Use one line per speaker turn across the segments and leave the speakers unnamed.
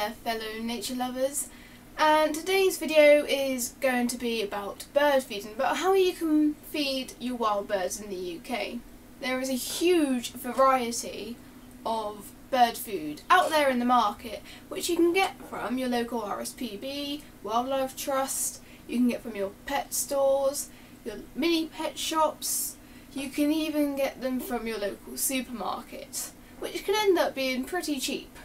their fellow nature lovers, and today's video is going to be about bird feeding, about how you can feed your wild birds in the UK. There is a huge variety of bird food out there in the market which you can get from your local RSPB, Wildlife Trust, you can get from your pet stores, your mini pet shops, you can even get them from your local supermarket, which can end up being pretty cheap,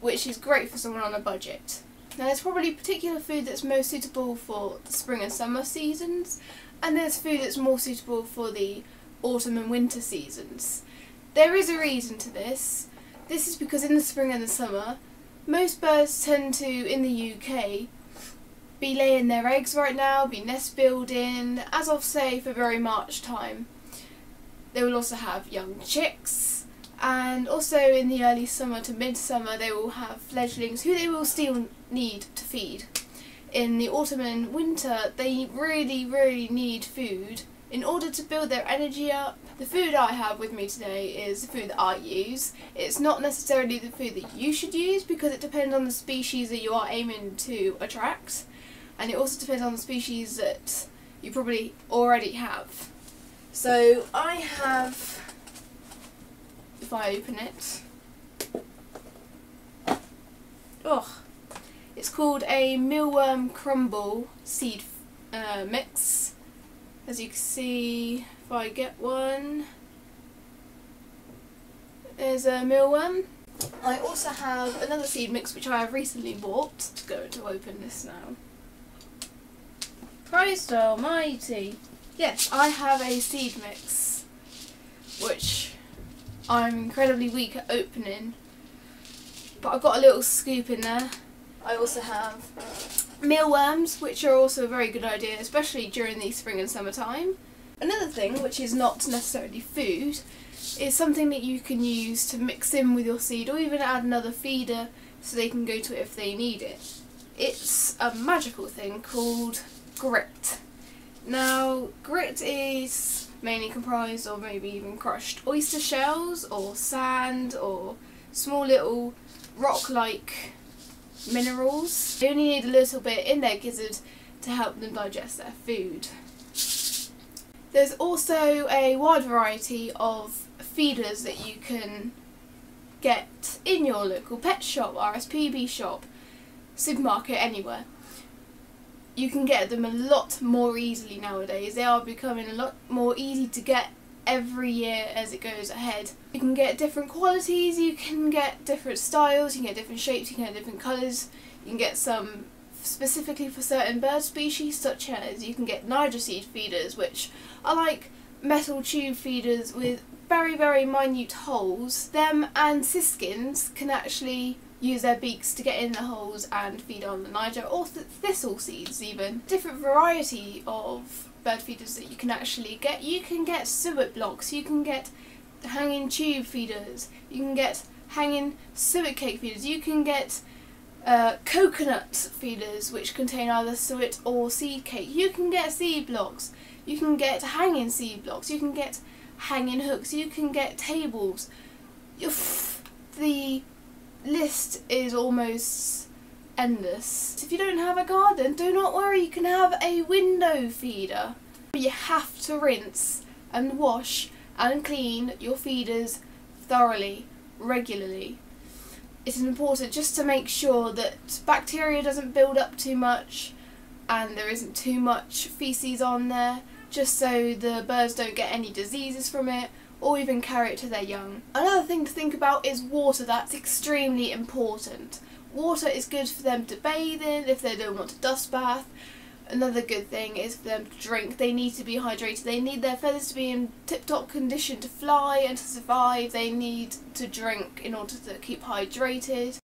which is great for someone on a budget. Now there's probably particular food that's most suitable for the spring and summer seasons, and there's food that's more suitable for the autumn and winter seasons. There is a reason to this. This is because in the spring and the summer, most birds tend to, in the UK, be laying their eggs right now, be nest building, as of say February, March time. They will also have young chicks, and also in the early summer to midsummer they will have fledglings who they will still need to feed. In the autumn and winter they really need food in order to build their energy up. The food I have with me today is the food that I use. It's not necessarily the food that you should use because it depends on the species that you are aiming to attract, and it also depends on the species that you probably already have. So I have, if I open it, it's called a mealworm crumble seed mix. As you can see, if I get one, there's a mealworm. I also have another seed mix which I have recently bought. Just going to open this now. Christ almighty! Yes, I have a seed mix which I'm incredibly weak at opening, but I've got a little scoop in there. I also have mealworms, which are also a very good idea, especially during the spring and summertime. Another thing, which is not necessarily food, is something that you can use to mix in with your seed or even add another feeder so they can go to it if they need it. It's a magical thing called grit. Now, grit is mainly comprised of maybe even crushed oyster shells or sand or small little rock-like minerals. They only need a little bit in their gizzard to help them digest their food. There's also a wide variety of feeders that you can get in your local pet shop, RSPB shop, supermarket, anywhere. You can get them a lot more easily nowadays. They are becoming a lot more easy to get every year as it goes ahead. You can get different qualities, you can get different styles, you can get different shapes, you can get different colours. You can get some specifically for certain bird species, such as you can get Niger seed feeders, which are like metal tube feeders with very minute holes. Them and siskins can actually use their beaks to get in the holes and feed on the Niger or thistle seeds even. Different variety of bird feeders that you can actually get. You can get suet blocks, you can get hanging tube feeders, you can get hanging suet cake feeders, you can get coconut feeders which contain either suet or seed cake, you can get seed blocks, you can get hanging seed blocks, you can get hanging hooks, you can get tables. The list is almost endless. If you don't have a garden, do not worry, you can have a window feeder. But you have to rinse and wash and clean your feeders thoroughly, regularly. It is important just to make sure that bacteria doesn't build up too much and there isn't too much feces on there, just so the birds don't get any diseases from it or even carry it to their young. Another thing to think about is water. That's extremely important. Water is good for them to bathe in if they don't want a dust bath. Another good thing is for them to drink. They need to be hydrated. They need their feathers to be in tip-top condition to fly and to survive. They need to drink in order to keep hydrated.